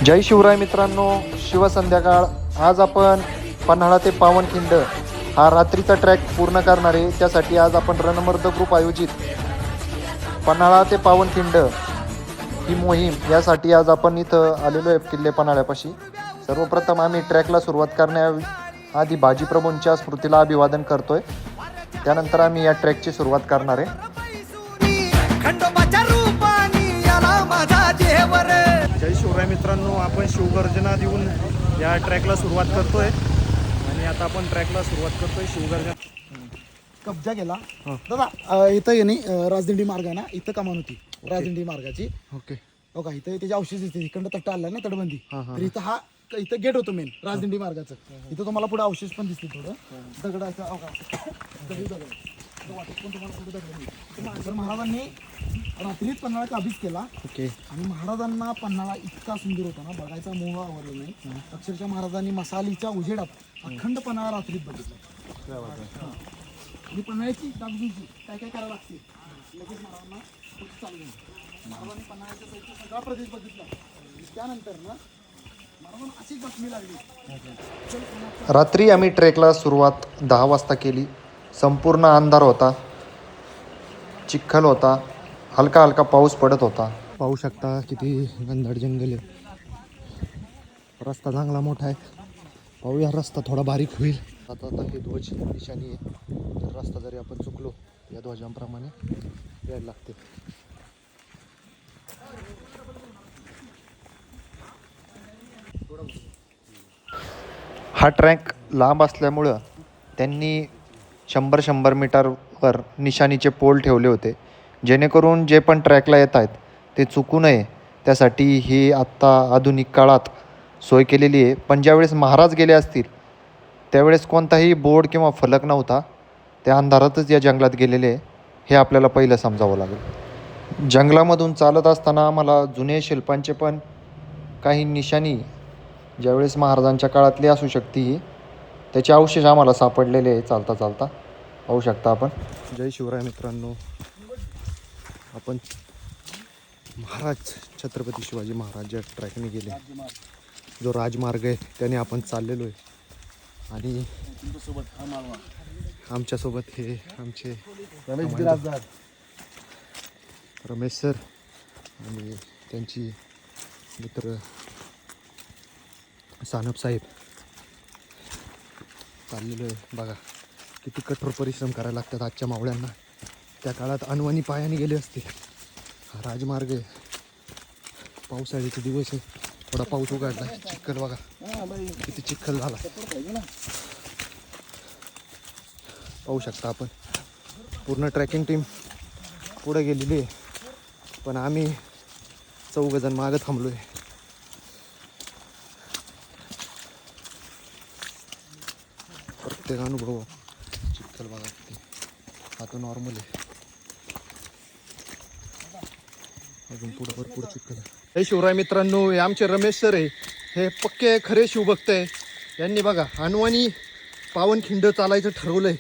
जय शिवराय मित्रांनो, शिवसंध्याकाळ. आज आपण पन्हाळा ते पावनखिंड हा रात्रीचा ट्रॅक पूर्ण करणार आहे. त्यासाठी आज आपण रणमर्द ग्रुप आयोजित पन्हाळा ते पावनखिंड ही मोहीम यासाठी आज आपण इथं आलेलो आहे किल्ले पन्हाळ्यापाशी. सर्वप्रथम आम्ही ट्रॅकला सुरुवात करण्याआधी बाजीप्रभूंच्या स्मृतीला अभिवादन करतोय. त्यानंतर आम्ही या ट्रॅकची सुरुवात करणार आहे. जय शिवराय मित्रांनो, आपण शिवगर्जना देऊन या ट्रॅकला सुरुवात करतोय आणि आता आपण ट्रॅकला सुरुवात करतोय शिवगर्जना. कब्जा केला दादा. इथं येणे राजदिंडी मार्ग आहे ना, इथं कमान होती राजदिंडी मार्गाची. ओके. हो का, इथं त्याची अवशेष दिसते. इकडं तट आला ना तटबंदी, हा. तर इथं इथं गेट होतं मेन राजदिंडी मार्गाचं. इथं तुम्हाला पुढे अवशेष पण दिसतील, थोडं दगडाचं. हो का, दगडी दगड वाटत पण तुम्हाला पुढे दगड. तर महाराजांनी रात्रीच पन्हाळ्याचा अभ्यास केला. ओके. आणि महाराजांना पन्हाळा इतका सुंदर होता ना, बघायचा मोह आवडला नाही. अक्षरशः महाराजांनी मसालीच्या उजेडात अखंड पन्हाळा रात्रीत बघितला. आणि पन्हाळ्याची डागडुजी काय काय करायला लागते, लगेच महाराजांना चालू झालं. महाराजांनी पन्हाळ्याच्या साईडचा सगळा प्रदेश बघितला. त्यानंतर ना महाराजांना अशीच बातमी लागली. रात्री आम्ही ट्रेकला सुरुवात 10 वाजता केली. संपूर्ण अंधार होता, चिखल होता, हलका हलका पाऊस पडत होता. पाहू शकता किती घनदाट जंगल आहे. रस्ता चांगला मोठा आहे. पाहूया, रस्ता थोडा बारीक होईल. आता हे ध्वज निशाणी आहे, तर रस्ता जरी आपण चुकलो या ध्वजांप्रमाणे यायला लागते. हा ट्रॅक लांब असल्यामुळं त्यांनी 100 मीटरवर निशाणीचे पोल ठेवले होते, जेणेकरून जे पण ट्रॅकला येत आहेत ते चुकू नये त्यासाठी ही आत्ता आधुनिक काळात सोय केलेली आहे. पण ज्यावेळेस महाराज गेले असतील त्यावेळेस कोणताही बोर्ड किंवा फलक नव्हता. त्या अंधारातच या जंगलात गेलेले हे आपल्याला पहिलं समजावं लागेल. जंगलामधून चालत असताना आम्हाला जुने शिल्पांचे पण काही निशाणी ज्यावेळेस महाराजांच्या काळातली असू शकते ही, त्याचे अवशेष आम्हाला सापडलेले आहे चालता चालता. पाहू शकता आपण. जय शिवराय मित्रांनो, आपण महाराज छत्रपती शिवाजी महाराज ज्या ट्रॅकने गेले, जो राजमार्ग आहे त्याने आपण चाललेलो आहे. आणि आमच्यासोबत हे आमचे रमेश सर आणि त्यांची मित्र सानप साहेब चाललेलो आहे. बघा किती कठोर परिश्रम करायला लागतात आजच्या मावळ्यांना. त्या काळात अनवाणी पायाने गेले असते. हा राजमार्ग आहे. पावसाळ्याचे दिवस आहे, थोडा पाऊस उघडला. चिखल बघा किती चिखल झाला, पाहू शकता आपण. पूर्ण ट्रॅकिंग टीम पुढे गेलेली आहे, पण आम्ही 4 जण मागं थांबलो आहे. प्रत्येक अनुभव चिखल बघा किती. हा तो नॉर्मल आहे, अजून पुढं भरपूर चिखल आहे. हे शिवराय मित्रांनो, हे आमचे रमेश सर आहे. हे पक्के खरे शिवभक्त आहे. यांनी बघा अनवाणी पावनखिंड चालायचं ठरवलं आहे.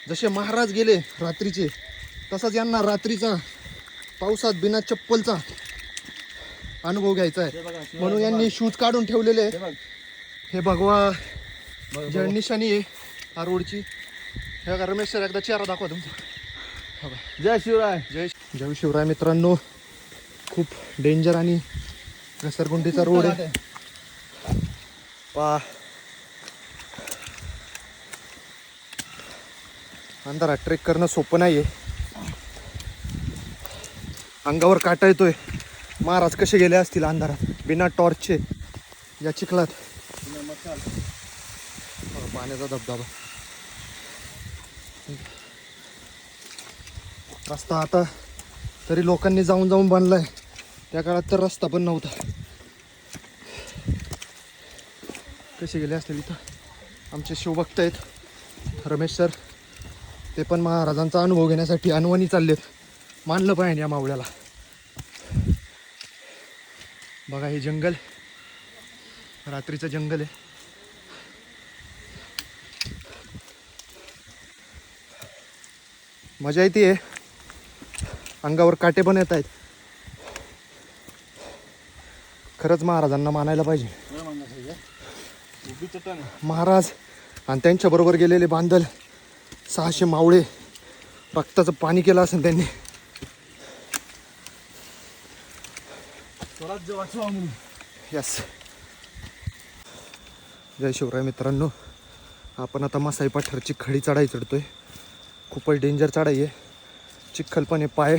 जसे महाराज गेले रात्रीचे, तसाच यांना रात्रीचा पावसात बिना चप्पलचा अनुभव घ्यायचा आहे. म्हणून यांनी शूज काढून ठेवलेले आहे. हे भगवा जळ निशाणी आहे हा रोडची. हे बघा रमेश सर, एकदा चेहरा दाखवा तुमचा. जय शिवराय. जय शिवराय मित्रांनो, खूप डेंजर आणि घसरगुंडीचा रोड आहे. पा अंधारात ट्रेक करणं सोपं नाही आहे. अंगावर काटा येतोय. महाराज कसे गेले असतील अंधारात बिना टॉर्चचे या चिखलात. पाण्याचा धबधबा. रस्ता आता तरी लोकांनी जाऊन जाऊन बांधलाय, त्या काळात तर रस्ता पण नव्हता. कसे गेले असतील. इथं आमचे शिवभक्त आहेत रमेश सर, ते पण महाराजांचा अनुभव घेण्यासाठी अनवाणी चाललेत. मानलं पाहिजे या मावळ्याला. बघा हे जंगल, रात्रीचं जंगल आहे. मजा येते, अंगावर काटे पण येत आहेत. खरंच महाराजांना मानायला पाहिजे. महाराज आणि त्यांच्याबरोबर गेलेले बांधल 600 मावळे रक्ताचं पाणी केलं असेल त्यांनी. स्वराज्य वाचवा म्हणून. यस. जय शिवराय मित्रांनो, आपण आता मसाई पठारची खडी चढाई चढतोय. खूपच डेंजर चढाई आहे. चिखल पण आहे, पाय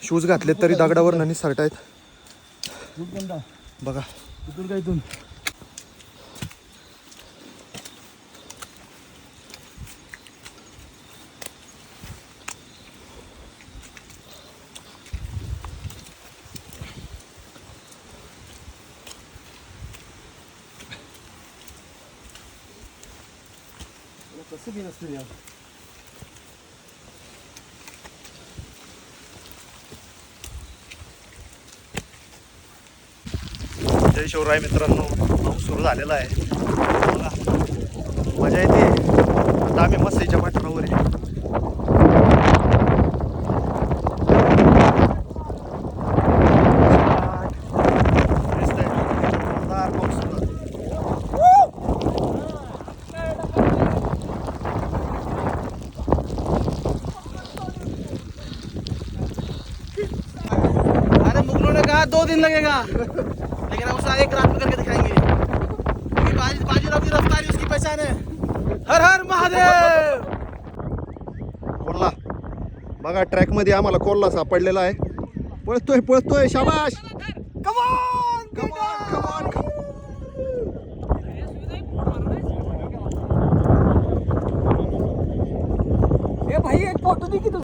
शूज घातले तरी दगडावर निसरत आहेत बघा. इथून काय इथून कसं गेलं असतं यार. जय शिवराय मित्रांनो, पाऊस सुरू झालेला आहे. मजा येते. आता आम्ही मसाईच्या पठारावर आहे. दिसतंय, जोरदार पाऊस सुरू आहे. अरे मुगलों ने कहा 2 दिन लगेगा, लेकिन हम उसका 1 रात में करके दिखाएंगे. क्योंकि बाजीराव की रफ्तारी उसकी पहचान है. हर हर महादेव. कोल्हा बघा, ट्रॅक मध्ये आम्हाला कोल्हा सापडलेला आहे. पळतोय पळतोय, शाबाश. Come on Come on, come on, come ए भाई एक फोटो दे की तू.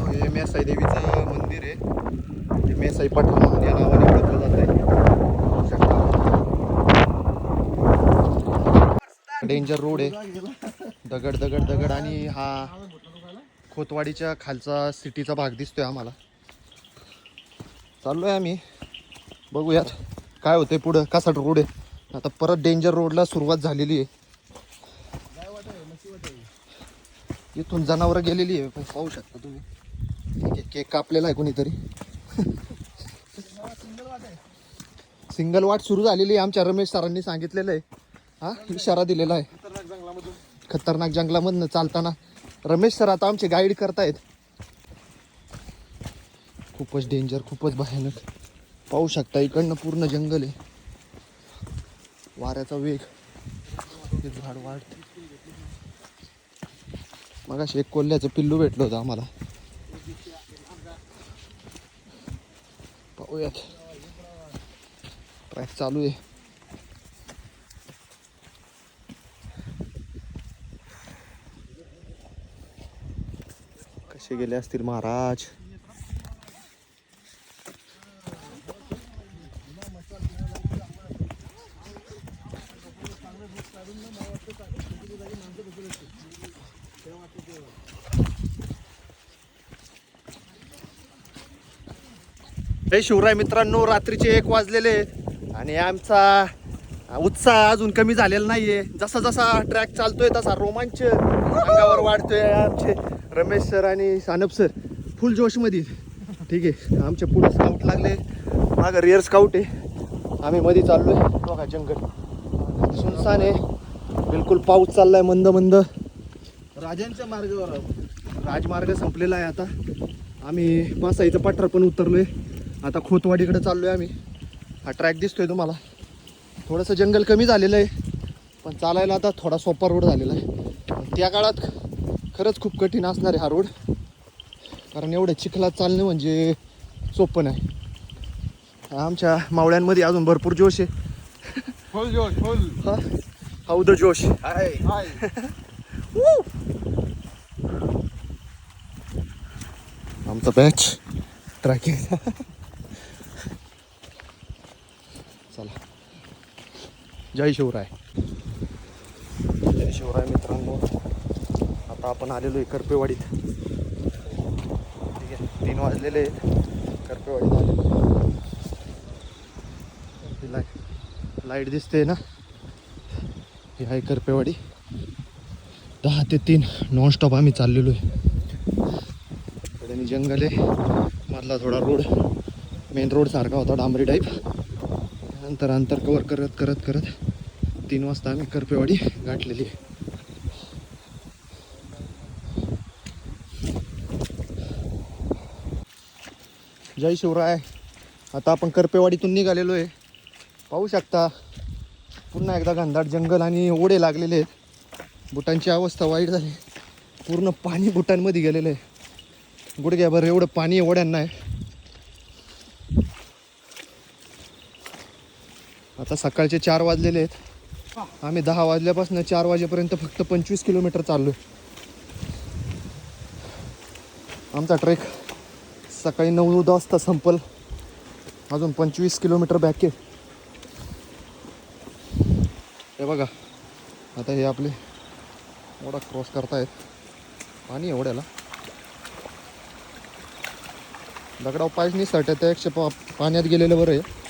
हे मेसाई देवीचं मंदिर आहे. हे मेसाई पठार या नावाने ओळखलं जात आहे. डेंजर रोड आहे. दगड दगड दगड आणि हा खोतवाडीच्या खालचा सिटीचा भाग दिसतोय आम्हाला. चाललोय आम्ही, बघूयात काय होतंय पुढं. कसा रोड आहे. आता परत डेंजर रोडला सुरुवात झालेली आहे. इथून जनावरं गेलेली आहे, पाहू शकता तुम्ही. केक कापलेला आहे कोणीतरी. सिंगल वाट सुरू झालेली आहे. आमच्या रमेश सरांनी सांगितलेलं आहे. हा इशारा दिलेला आहे. खतरनाक जंगलामधनं चालताना रमेश सर आता आमचे गाईड करतायत. खूपच डेंजर, खूपच भयानक. पाहू शकता इकडनं पूर्ण जंगल आहे. वाऱ्याचा वेग, हे झाड वाढते. मगाशी एक कोल्ह्याचं पिल्लू भेटलं होतं आम्हाला. पाहूयात, ट्रॅक चालू आहे. कसे गेले असतील महाराज. जय शिवराय मित्रांनो, रात्रीचे 1 वाजलेले आणि आमचा उत्साह अजून कमी झालेला नाहीये. जसा जसा ट्रॅक चालतोय तसा रोमांच अंगावर वाढतोय. आमचे रमेश सर आणि सानप सर फुल जोशमध्ये. ठीक आहे, आमच्या पुढे स्काउट लागले, मागं रिअर स्काउट आहे. आम्ही मध्ये चाललोय. बघा जंगल सुनसान आहे बिलकुल. पाऊस चाललाय मंद मंद. राजांच्या मार्गावर राजमार्ग संपलेला आहे. आता आम्ही मासाईचं पठार पण उतरलोय. आता खोतवाडीकडे चाललोय आम्ही. हा ट्रॅक दिसतोय तुम्हाला. थोडंसं जंगल कमी झालेलं आहे, पण चालायला आता थोडा सोपा रोड झालेला आहे. त्या काळात खरंच खूप कठीण असणार आहे हा रोड, कारण एवढं चिखलात चालणं म्हणजे सोपं नाही. आमच्या मावळ्यांमध्ये अजून भरपूर जोश आहे. फुल जोश फुल. हा हाऊ द जोश. हाय हाय. आमचा बॅच ट्रॅकिंग. चला, जय शिवराय. जय शिवराय मित्रांनो, आता आपण आलेलो आहे करपेवाडीत. ठीक आहे, 3 वाजलेले आहेत. करपेवाडीत आलेलो. लाईट दिसते ना, ही आहे करपेवाडी. 10 ते 3 नॉनस्टॉप आम्ही चाललेलो आहे. आणि जंगल आहे, मधला थोडा रोड. मेन रोड सारखा होता डांबरी टाईप. नंतर अंतर कवर करत करत करत 3 वाजता आम्ही करपेवाडी गाठलेली आहे. जय शिवराय. आता आपण करपेवाडीतून निघालेलो आहे. पाहू शकता पुन्हा एकदा घनदाट जंगल आणि ओढे लागलेले आहेत. बुटांची अवस्था वाईट झाली. पूर्ण पाणी बुटांमध्ये गेलेलं आहे. गुडघ्याभर एवढं पाणी ओढ्यांना आहे. आता सकाळचे 4 वाजलेले आहेत. आम्ही 10 वाजल्यापासून 4 वाजेपर्यंत फक्त 25 किलोमीटर चाललो आहे. आमचा ट्रेक सकाळी 9 वाजता संपल. अजून 25 किलोमीटर बॅक आहे. हे बघा आता हे आपले ओढा क्रॉस करतायत. पाणी एवढ्याला दगडाव पायच निसटते त्यापेक्षा पाण्यात गेलेलं बरं आहे.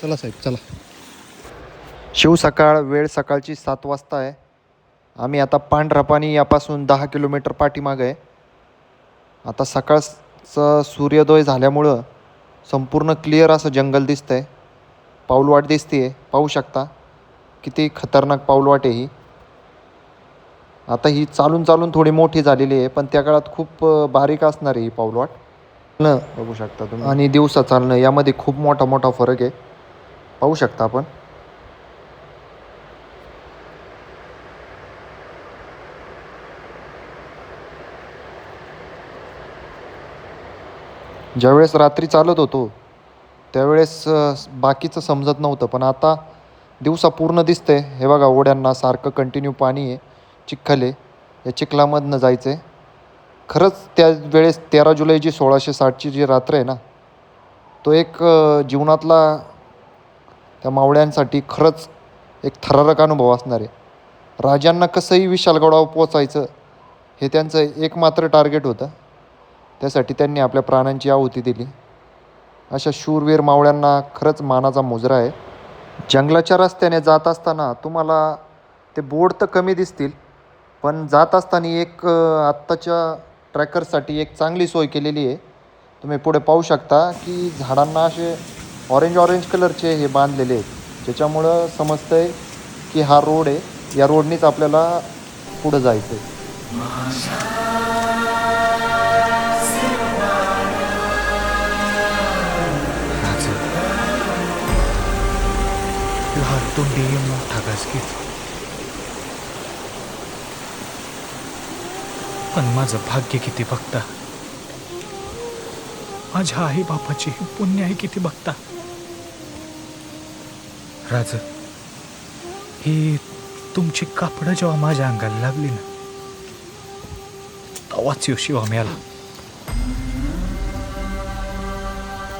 चला साहेब चला. शिव सकाळ वेळ सकाळची 7 वाजता आहे. आम्ही आता पांढरापाणी यापासून 10 किलोमीटर पाठीमागं आहे. आता सकाळचं सूर्योदय झाल्यामुळं संपूर्ण क्लिअर असं जंगल दिसतं आहे. पाऊलवाट दिसते आहे. पाहू शकता किती खतरनाक पाऊलवाट आहे ही. आता ही चालून चालून थोडी मोठी झालेली आहे पण त्या काळात खूप बारीक असणार आहे ही पाऊलवाट. न बघू शकता तुम्ही. आणि दिवसा चालणं यामध्ये खूप मोठा फरक आहे. पाहू शकता आपण. ज्यावेळेस रात्री चालत होतो त्यावेळेस बाकीचं समजत नव्हतं पण आता दिवसा पूर्ण दिसतंय. हे बघा ओढ्यांना सारखं कंटिन्यू पाणी आहे. चिखल आहे. या चिखलामधनं जायचं आहे. खरंच त्यावेळेस 13 जुलै 1660ची जी रात्र आहे ना तो एक जीवनातला त्या मावळ्यांसाठी खरंच एक थरारक अनुभव असणार आहे. राजांना कसंही विशालगडावर पोचायचं हे त्यांचं एकमात्र टार्गेट होतं. त्यासाठी त्यांनी आपल्या प्राणांची आहुती दिली. अशा शूरवीर मावळ्यांना खरंच मानाचा मुजरा आहे. जंगलाच्या रस्त्याने जात असताना तुम्हाला ते बोर्ड तर कमी दिसतील पण जात असताना एक आत्ताच्या ट्रॅकर्ससाठी एक चांगली सोय केलेली आहे. तुम्ही पुढे पाहू शकता की झाडांना असे ऑरेंज कलरचे हे बांधलेले आहेत ज्याच्यामुळं समजतं आहे की हा रोड आहे. या रोडनीच आपल्याला पुढं जायचं आहे. तोंडी मोठा घासकीच पण माझं भाग्य किती बघता. माझ्या आई बापाची पुण्य आहे किती बघता. राज ही तुमची कापडं जेव्हा माझ्या अंगाला लागली ना तेव्हाच यो शिवा मिळाला.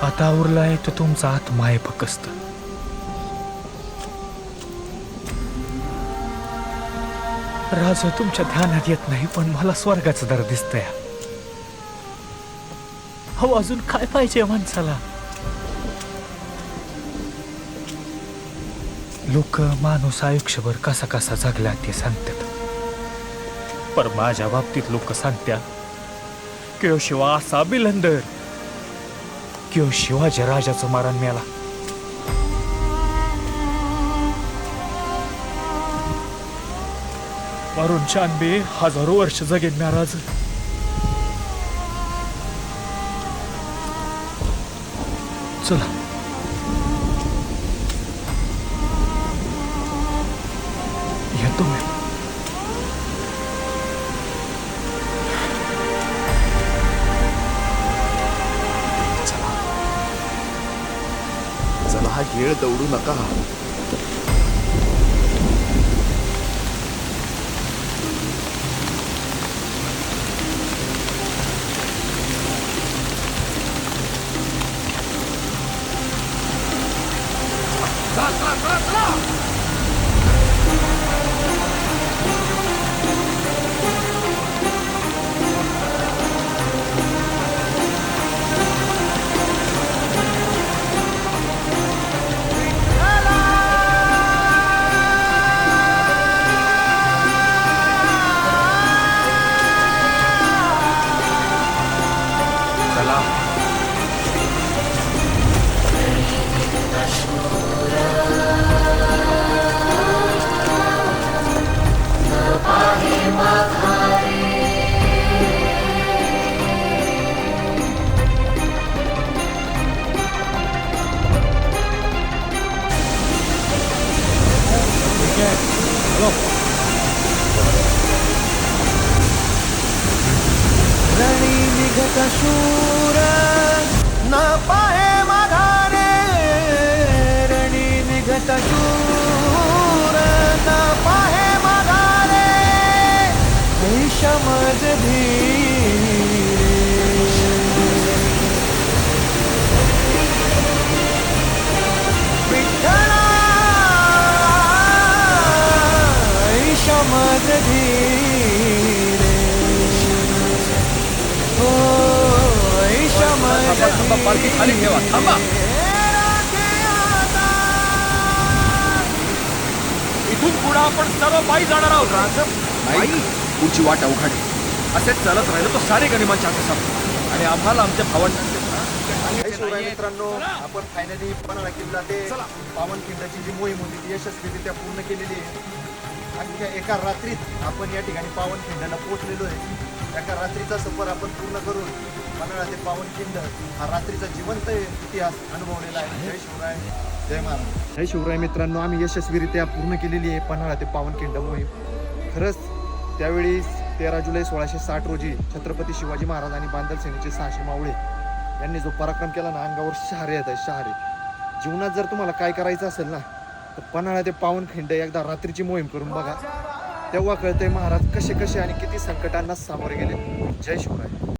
आता उरलाय तो तुमचा आत्मा आहे फकस्त. राज तुमच्या ध्यानात येत नाही पण मला स्वर्गाचं दर दिसतंय. हो अजून काय पाहिजे माणसाला. लोक माणूस आयुष्यभर कसा कसा जगला ते सांगतात पर माझ्या बाबतीत लोक सांगतात किंवा शिवा असा बिलंदर किंवा शिवाजी राजाचं मारण मिळाला. मारून 96,000 वर्ष जगेन महाराज. चला येतो मी. चला हा येळ दौडू नका. समज धीरे विठ्ठला समज धीरे हो समज इथून पुढे आपण सर्व पायी जाणार आहोत. नाही पुढची वाट अवघड आहे. असेच चालत राहिलो तर सारे गनिमांच्या हातात आणि आम्हाला आमच्या भावांना शिवराय मित्रांनो, आपण फायनली पन्हाळा किल्ला ते पावनखिंडाची जी मोहीम होती ती यशस्वीरित्या पूर्ण केलेली आहे. आणि एका रात्रीत आपण या ठिकाणी पावनखिंडाला पोहोचलेलो आहे. एका रात्रीचा सफर आपण पूर्ण करून पन्हाळा ते पावनखिंड हा रात्रीचा जिवंत इतिहास अनुभवलेला आहे. जय शिवराय, जय महाराज. जय शिवराय मित्रांनो, आम्ही यशस्वीरित्या पूर्ण केलेली आहे पन्हाळा ते पावनखिंड मोहीम. खरंच त्यावेळी 13 जुलै 1660 रोजी छत्रपती शिवाजी महाराज आणि बांधल सेनेचे 600 मावळे यांनी जो पराक्रम केला ना, अंगावर शहारे येत आहेत, शहारे. जीवनात जर तुम्हाला काय करायचं असेल ना, तर पन्हाळा ते पावनखिंड एकदा रात्रीची मोहीम करून बघा. तेव्हा कळतंय महाराज कसे कसे आणि किती संकटांना सामोरे गेले. जय शिवराय.